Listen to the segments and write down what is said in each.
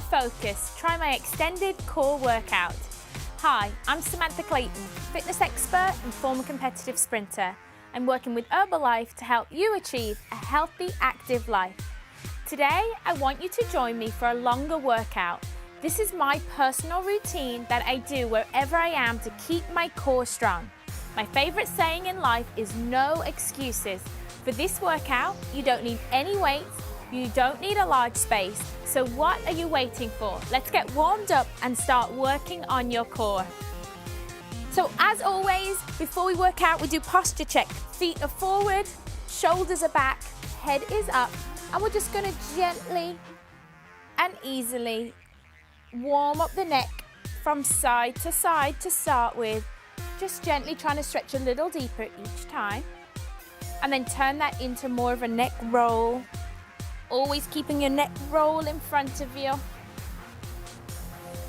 focus, try my extended core workout. Hi, I'm Samantha Clayton, fitness expert and former competitive sprinter. I'm working with Herbalife to help you achieve a healthy, active life. Today, I want you to join me for a longer workout. This is my personal routine that I do wherever I am to keep my core strong. My favorite saying in life is no excuses. For this workout, you don't need any weights, you don't need a large space. So what are you waiting for? Let's get warmed up and start working on your core. So as always, before we work out, we do posture check. Feet are forward, shoulders are back, head is up, and we're just gonna gently and easily warm up the neck from side to start with. Just gently trying to stretch a little deeper each time. And then turn that into more of a neck roll. Always keeping your neck roll in front of you.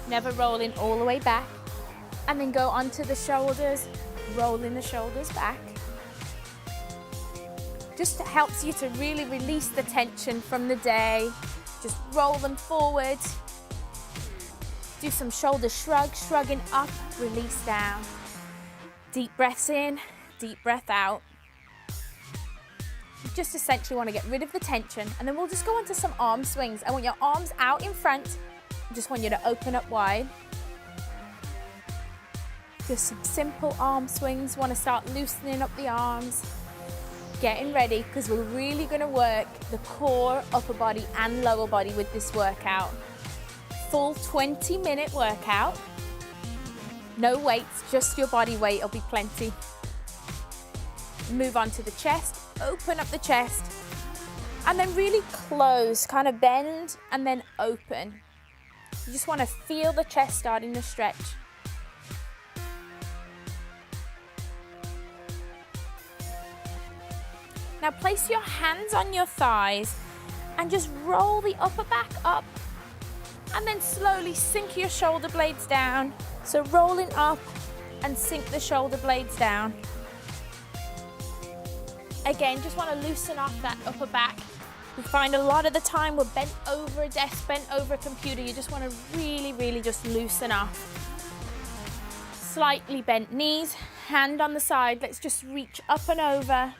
Never rolling all the way back. And then go onto the shoulders, rolling the shoulders back. Just helps you to really release the tension from the day. Just roll them forward. Do some shoulder shrugs, shrugging up, release down. Deep breaths in, deep breath out. You just essentially want to get rid of the tension, and then we'll just go on to some arm swings. I want your arms out in front. I just want you to open up wide. Just some simple arm swings. Want to start loosening up the arms. Getting ready, because we're really going to work the core, upper body and lower body with this workout. Full 20-minute workout. No weights, just your body weight will be plenty. Move on to the chest, open up the chest, and then really close, kind of bend and then open. You just want to feel the chest starting to stretch. Now place your hands on your thighs and just roll the upper back up, and then slowly sink your shoulder blades down. So rolling up and sink the shoulder blades down. Again, just want to loosen off that upper back. We find a lot of the time we're bent over a desk, bent over a computer. You just want to really just loosen off. Slightly bent knees, hand on the side. Let's just reach up and over.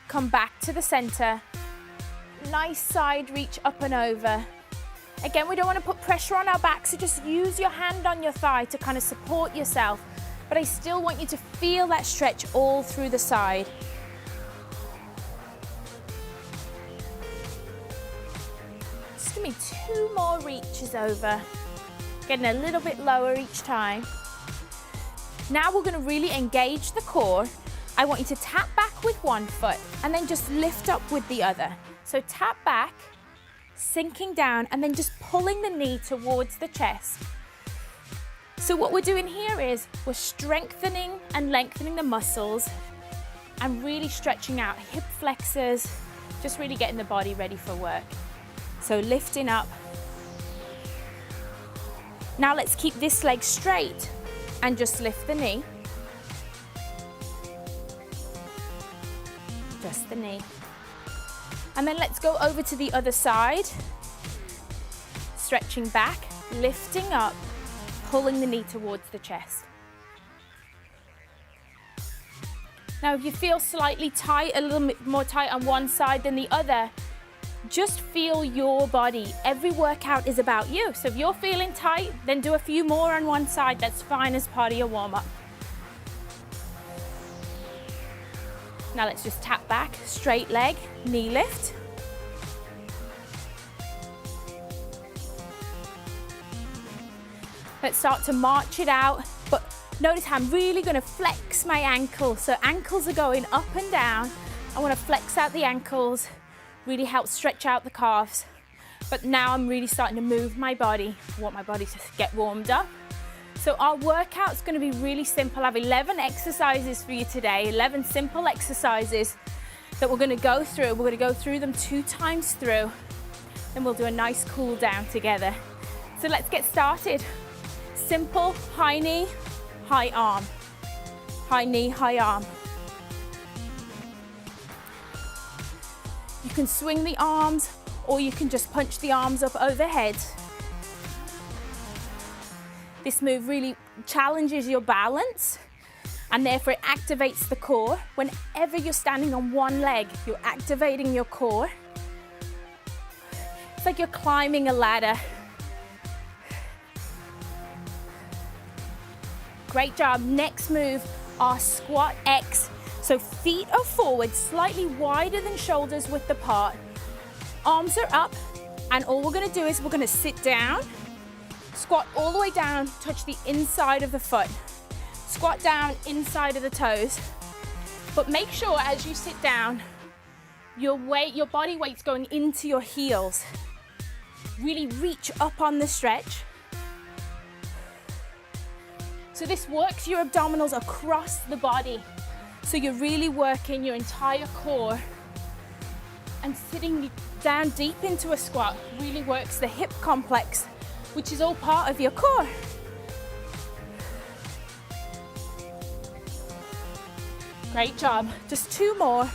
Come back to the center. Nice side reach up and over. Again, we don't want to put pressure on our back, so just use your hand on your thigh to kind of support yourself. But I still want you to feel that stretch all through the side. Just give me 2 more reaches over. Getting a little bit lower each time. Now we're going to really engage the core. I want you to tap back with one foot and then just lift up with the other. So tap back, sinking down, and then just pulling the knee towards the chest. So what we're doing here is we're strengthening and lengthening the muscles and really stretching out hip flexors, just really getting the body ready for work. So lifting up. Now let's keep this leg straight and just lift the knee. Just the knee. And then let's go over to the other side. Stretching back, lifting up, pulling the knee towards the chest. Now if you feel slightly tight, a little bit more tight on one side than the other, just feel your body. Every workout is about you. So if you're feeling tight, then do a few more on one side. That's fine as part of your warm-up. Now let's just tap back, straight leg, knee lift. Let's start to march it out, but notice how I'm really going to flex my ankles. So ankles are going up and down. I want to flex out the ankles, really help stretch out the calves. But now I'm really starting to move my body. I want my body to get warmed up. So our workout's going to be really simple. I have 11 exercises for you today, 11 simple exercises that we're going to go through. We're going to go through them 2 times through, then we'll do a nice cool down together. So let's get started. Simple, high knee, high arm. High knee, high arm. You can swing the arms, or you can just punch the arms up overhead. This move really challenges your balance and therefore it activates the core. Whenever you're standing on one leg, you're activating your core. It's like you're climbing a ladder. Great job. Next move, our squat X. So feet are forward, slightly wider than shoulders width apart. Arms are up, and all we're gonna do is we're gonna sit down, squat all the way down, touch the inside of the foot. Squat down, inside of the toes. But make sure as you sit down, your body weight's going into your heels. Really reach up on the stretch. So this works your abdominals across the body. So you're really working your entire core, and sitting down deep into a squat really works the hip complex, which is all part of your core. Great job. Just 2 more.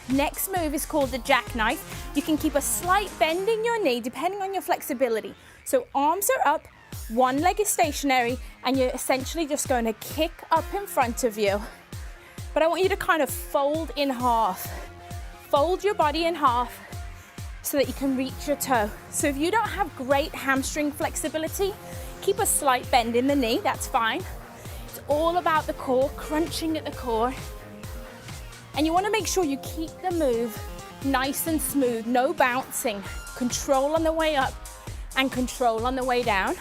Next move is called the jackknife. You can keep a slight bend in your knee depending on your flexibility. So arms are up, one leg is stationary, and you're essentially just going to kick up in front of you. But I want you to kind of fold in half. Fold your body in half so that you can reach your toe. So if you don't have great hamstring flexibility, keep a slight bend in the knee, that's fine. It's all about the core, crunching at the core. And you want to make sure you keep the move nice and smooth, no bouncing. Control on the way up and control on the way down.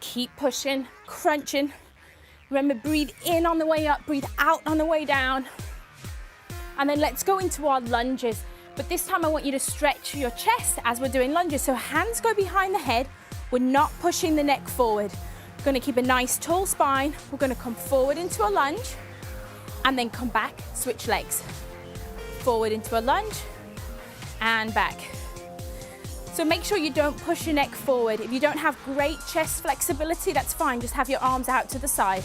Keep pushing, crunching. Remember, breathe in on the way up, breathe out on the way down. And then let's go into our lunges. But this time I want you to stretch your chest as we're doing lunges. So hands go behind the head. We're not pushing the neck forward. We're gonna keep a nice tall spine. We're gonna come forward into a lunge and then come back, switch legs. Forward into a lunge and back. So make sure you don't push your neck forward. If you don't have great chest flexibility, that's fine. Just have your arms out to the side.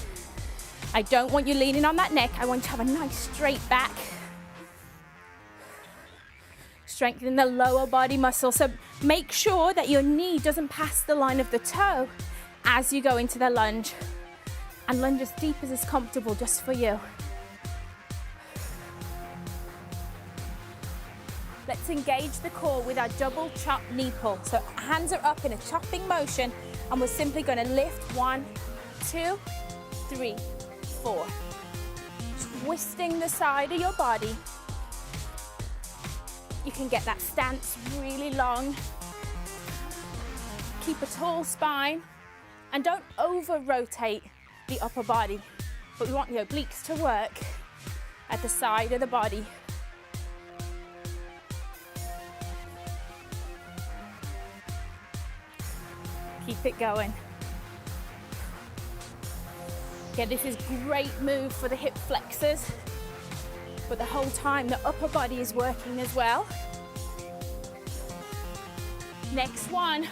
I don't want you leaning on that neck. I want you to have a nice straight back. Strengthen the lower body muscle. So make sure that your knee doesn't pass the line of the toe as you go into the lunge. And lunge as deep as is comfortable just for you. Let's engage the core with our double chop knee pull. So hands are up in a chopping motion, and we're simply going to lift 1, 2, 3, 4. Twisting the side of your body. You can get that stance really long. Keep a tall spine, and don't over-rotate the upper body. But we want the obliques to work at the side of the body. Keep it going. Okay, this is great move for the hip flexors, but the whole time the upper body is working as well. Next one,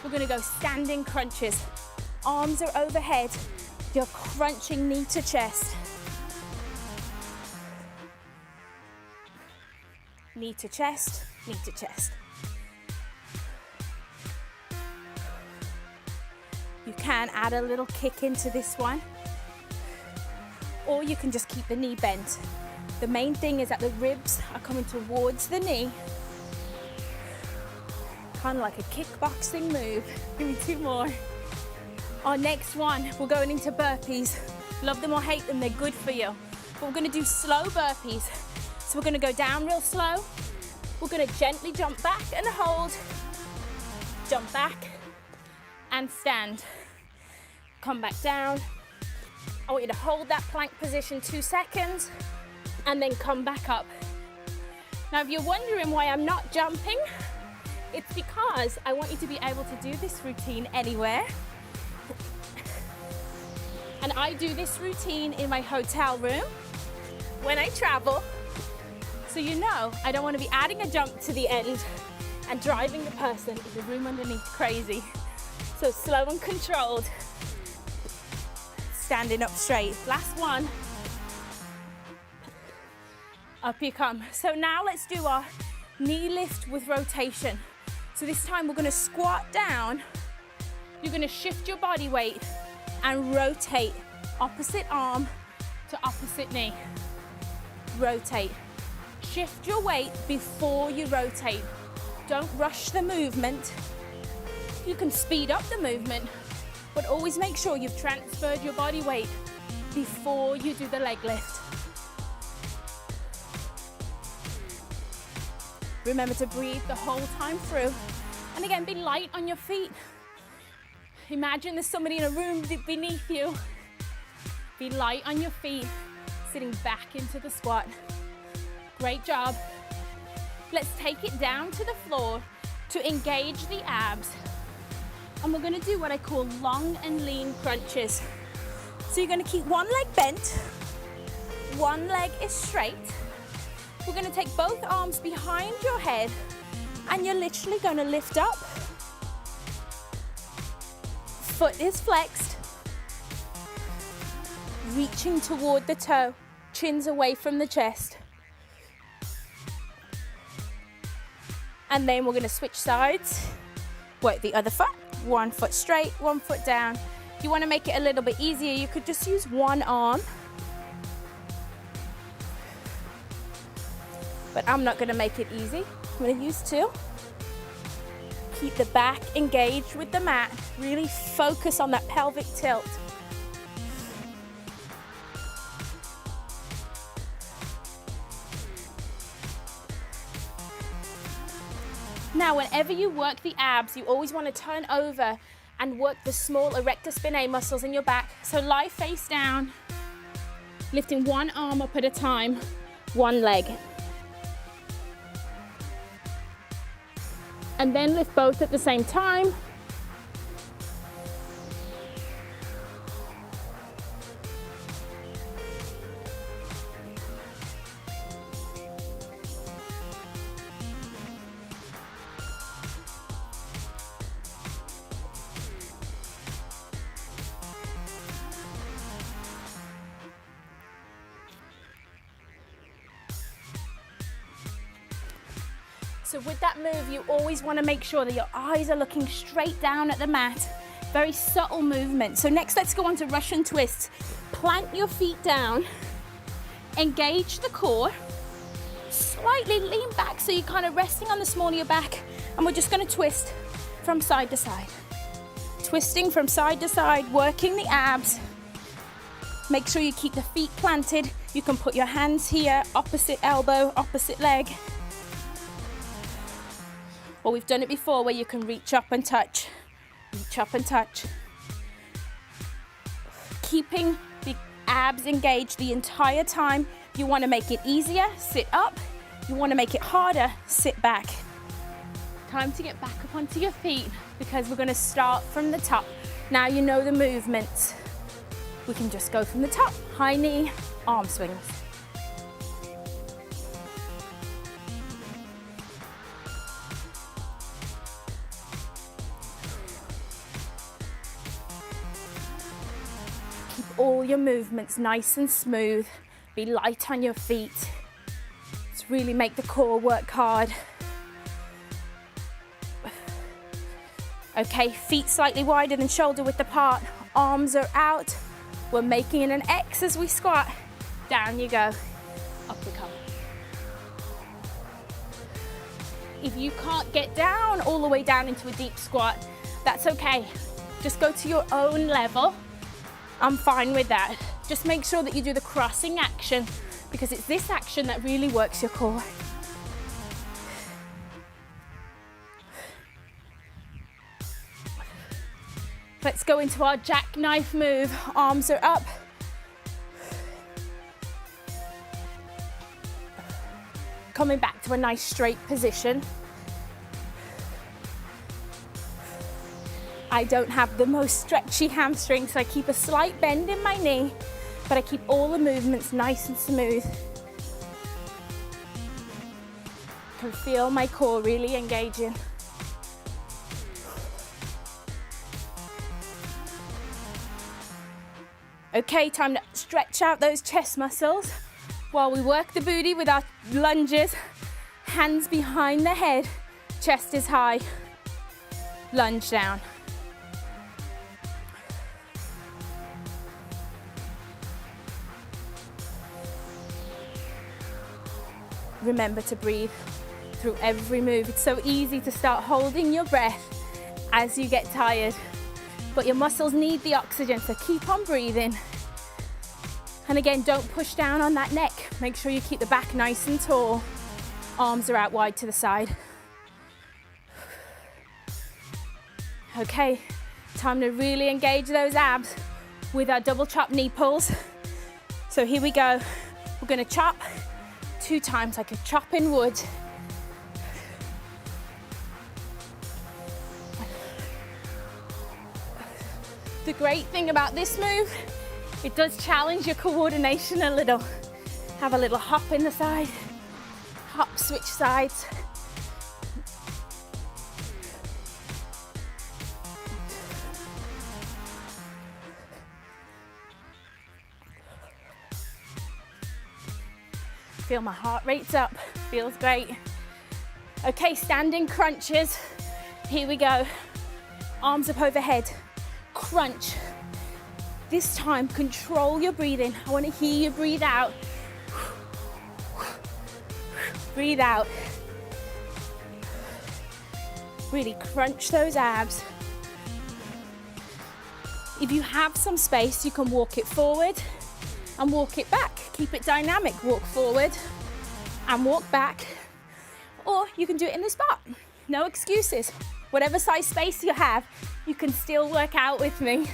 we're gonna go standing crunches. Arms are overhead, you're crunching knee to chest. Knee to chest, knee to chest. You can add a little kick into this one, or you can just keep the knee bent. The main thing is that the ribs are coming towards the knee, kind of like a kickboxing move. Give me 2 more. Our next one, we're going into burpees. Love them or hate them, they're good for you. But we're gonna do slow burpees. So we're gonna go down real slow. We're gonna gently jump back and hold. Jump back and stand. Come back down. I want you to hold that plank position 2 seconds and then come back up. Now, if you're wondering why I'm not jumping, it's because I want you to be able to do this routine anywhere. And I do this routine in my hotel room when I travel. So you know, I don't want to be adding a jump to the end and driving the person in the room underneath crazy. So slow and controlled. Standing up straight. Last one. Up you come. So now let's do our knee lift with rotation. So this time we're gonna squat down, you're gonna shift your body weight and rotate opposite arm to opposite knee. Rotate. Shift your weight before you rotate. Don't rush the movement. You can speed up the movement, but always make sure you've transferred your body weight before you do the leg lift. Remember to breathe the whole time through. And again, be light on your feet. Imagine there's somebody in a room beneath you. Be light on your feet, sitting back into the squat. Great job. Let's take it down to the floor to engage the abs. And we're gonna do what I call long and lean crunches. So you're gonna keep one leg bent, one leg is straight. We're gonna take both arms behind your head and you're literally gonna lift up. Foot is flexed. Reaching toward the toe, chin's away from the chest. And then we're gonna switch sides. Work the other foot, one foot straight, one foot down. If you wanna make it a little bit easier, you could just use one arm. But I'm not gonna make it easy. I'm gonna use two. Keep the back engaged with the mat. Really focus on that pelvic tilt. Now, whenever you work the abs, you always want to turn over and work the small erector spinae muscles in your back. So lie face down, lifting one arm up at a time, one leg. And then lift both at the same time. So with that move, you always want to make sure that your eyes are looking straight down at the mat. Very subtle movement. So next, let's go on to Russian twists. Plant your feet down, engage the core, slightly lean back so you're kind of resting on the small of your back, and we're just going to twist from side to side. Twisting from side to side, working the abs. Make sure you keep the feet planted. You can put your hands here, opposite elbow, opposite leg. Or we've done it before where you can reach up and touch. Reach up and touch. Keeping the abs engaged the entire time. You want to make it easier, sit up. You want to make it harder, sit back. Time to get back up onto your feet because we're going to start from the top. Now you know the movements. We can just go from the top. High knee, arm swings. All your movements nice and smooth. Be light on your feet. Let's really make the core work hard. Okay, feet slightly wider than shoulder width apart. Arms are out. We're making an X as we squat. Down you go. Up we come. If you can't get down all the way down into a deep squat, that's okay. Just go to your own level. I'm fine with that. Just make sure that you do the crossing action because it's this action that really works your core. Let's go into our jackknife move. Arms are up. Coming back to a nice straight position. I don't have the most stretchy hamstring, so I keep a slight bend in my knee, but I keep all the movements nice and smooth. I can feel my core really engaging. Okay, time to stretch out those chest muscles while we work the booty with our lunges. Hands behind the head, chest is high. Lunge down. Remember to breathe through every move. It's so easy to start holding your breath as you get tired, but your muscles need the oxygen, so keep on breathing. And again, don't push down on that neck. Make sure you keep the back nice and tall. Arms are out wide to the side. Okay, time to really engage those abs with our double chop knee pulls. So here we go. We're gonna chop 2 times like a chopping wood. The great thing about this move, it does challenge your coordination a little. Have a little hop in the side, hop, switch sides. Feel my heart rate's up, feels great. Okay, standing crunches. Here we go. Arms up overhead, crunch. This time, control your breathing. I want to hear you breathe out. Breathe out. Really crunch those abs. If you have some space, you can walk it forward and walk it back. Keep it dynamic. Walk forward and walk back. Or you can do it in the spot. No excuses. Whatever size space you have, you can still work out with me.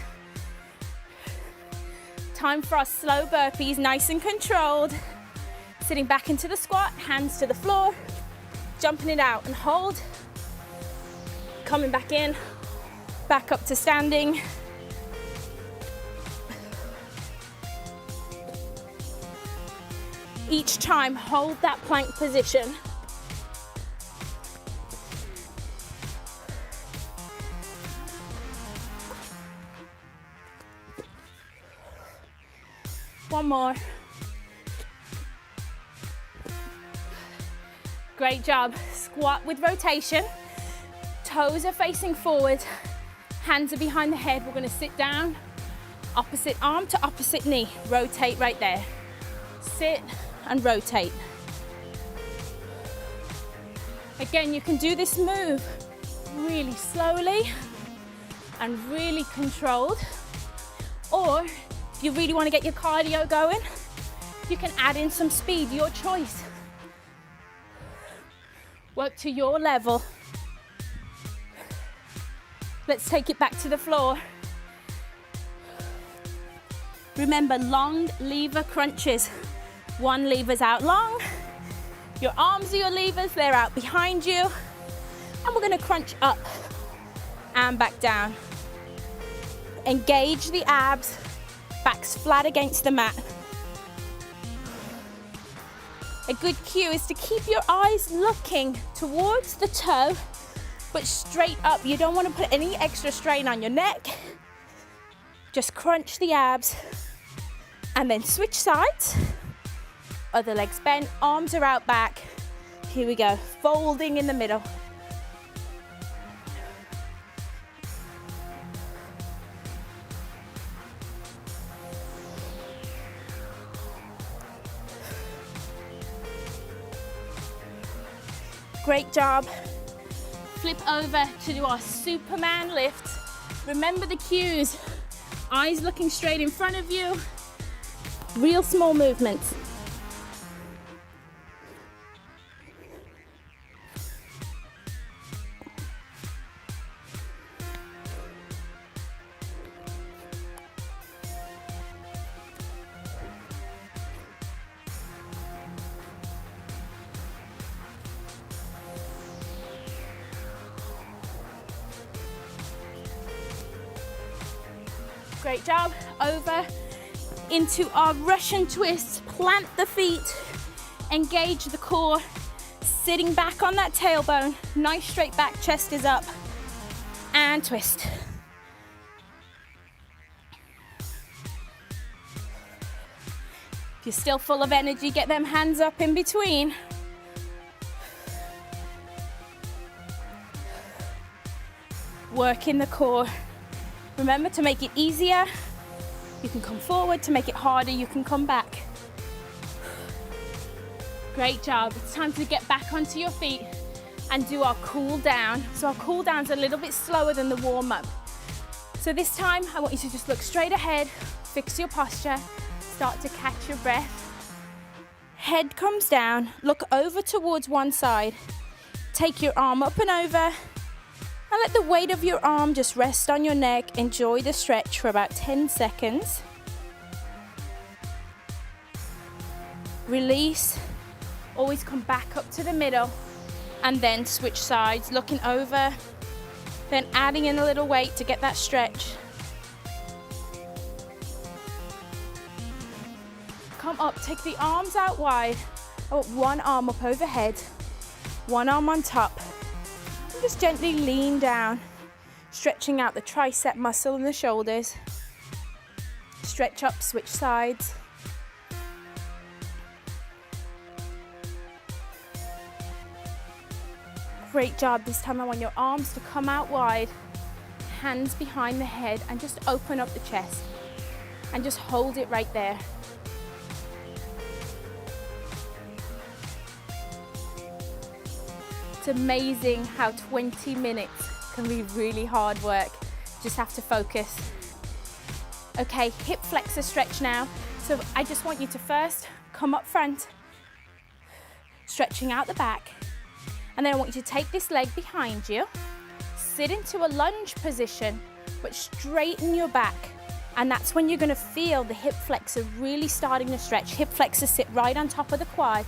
Time for our slow burpees, nice and controlled. Sitting back into the squat, hands to the floor, jumping it out and hold. Coming back in, back up to standing. Each time, hold that plank position. One more. Great job. Squat with rotation. Toes are facing forward. Hands are behind the head. We're going to sit down. Opposite arm to opposite knee. Rotate right there. Sit and rotate. Again, you can do this move really slowly and really controlled. Or if you really want to get your cardio going, you can add in some speed, your choice. Work to your level. Let's take it back to the floor. Remember, long lever crunches. One lever's out long. Your arms are your levers, they're out behind you. And we're gonna crunch up and back down. Engage the abs, backs flat against the mat. A good cue is to keep your eyes looking towards the toe, but straight up. You don't want to put any extra strain on your neck. Just crunch the abs and then switch sides. Other legs bent, arms are out back. Here we go, folding in the middle. Great job. Flip over to do our Superman lift. Remember the cues. Eyes looking straight in front of you. Real small movements. Great job. Over into our Russian twist. Plant the feet, engage the core, sitting back on that tailbone. Nice straight back, chest is up, and twist. If you're still full of energy, get them hands up in between. working the core. Remember to make it easier, you can come forward. To make it harder, you can come back. Great job. It's time to get back onto your feet and do our cool down. So our cool down's a little bit slower than the warm up. So this time I want you to just look straight ahead, fix your posture, start to catch your breath. Head comes down, look over towards one side. Take your arm up and over and let the weight of your arm just rest on your neck. Enjoy the stretch for about 10 seconds. Release. Always come back up to the middle and then switch sides, looking over, then adding in a little weight to get that stretch. Come up, take the arms out wide. I want one arm up overhead, one arm on top. And just gently lean down, stretching out the tricep muscle and the shoulders. Stretch up, switch sides. Great job. This time I want your arms to come out wide, hands behind the head, and just open up the chest and just hold it right there. It's amazing how 20 minutes can be really hard work. Just have to focus. Okay, hip flexor stretch now. So I just want you to first come up front, stretching out the back. And then I want you to take this leg behind you, sit into a lunge position, but straighten your back. And that's when you're gonna feel the hip flexor really starting to stretch. Hip flexor sit right on top of the quad.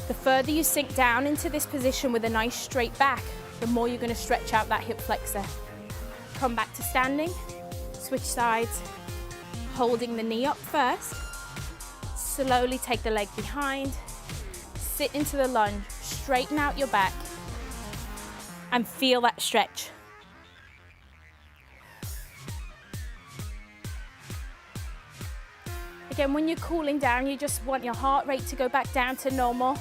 The further you sink down into this position with a nice straight back, the more you're gonna stretch out that hip flexor. Come back to standing, switch sides, holding the knee up first. Slowly take the leg behind, sit into the lunge, straighten out your back, and feel that stretch. Again, when you're cooling down, you just want your heart rate to go back down to normal.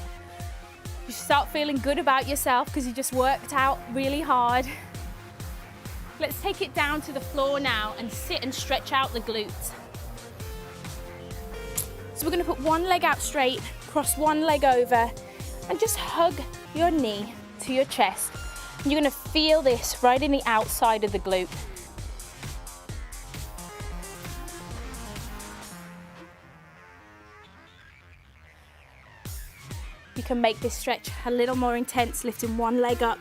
You start feeling good about yourself because you just worked out really hard. Let's take it down to the floor now and sit and stretch out the glutes. So we're going to put one leg out straight, cross one leg over, and just hug your knee to your chest. And you're going to feel this right in the outside of the glute. You can make this stretch a little more intense, lifting one leg up.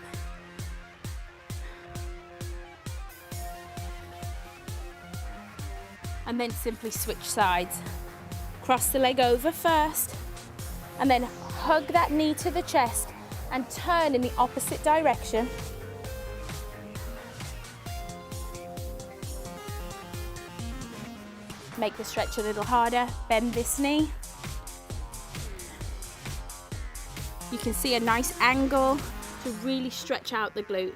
And then simply switch sides. Cross the leg over first, and then hug that knee to the chest and turn in the opposite direction. Make the stretch a little harder, bend this knee. You can see a nice angle to really stretch out the glute.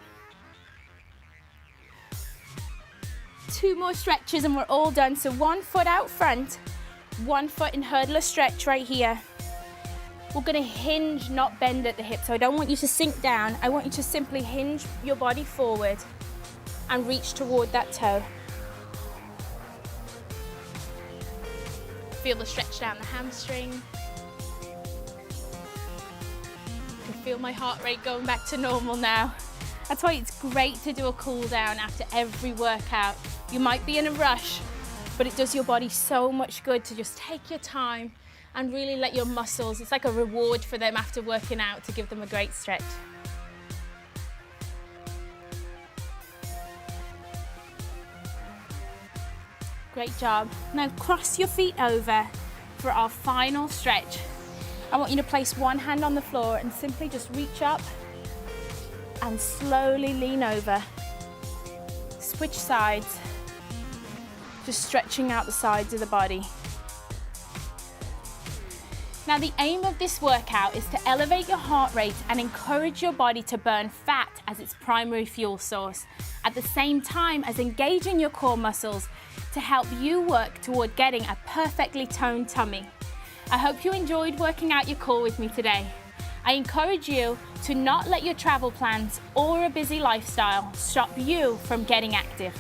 2 more stretches and we're all done. So 1 foot out front, 1 foot in hurdler stretch right here. We're gonna hinge, not bend at the hip. So I don't want you to sink down. I want you to simply hinge your body forward and reach toward that toe. Feel the stretch down the hamstring. I can feel my heart rate going back to normal now. That's why it's great to do a cool down after every workout. You might be in a rush, but it does your body so much good to just take your time and really let your muscles, it's like a reward for them after working out to give them a great stretch. Great job. Now cross your feet over for our final stretch. I want you to place one hand on the floor and simply just reach up and slowly lean over. Switch sides, just stretching out the sides of the body. Now the aim of this workout is to elevate your heart rate and encourage your body to burn fat as its primary fuel source, at the same time as engaging your core muscles to help you work toward getting a perfectly toned tummy. I hope you enjoyed working out your core with me today. I encourage you to not let your travel plans or a busy lifestyle stop you from getting active.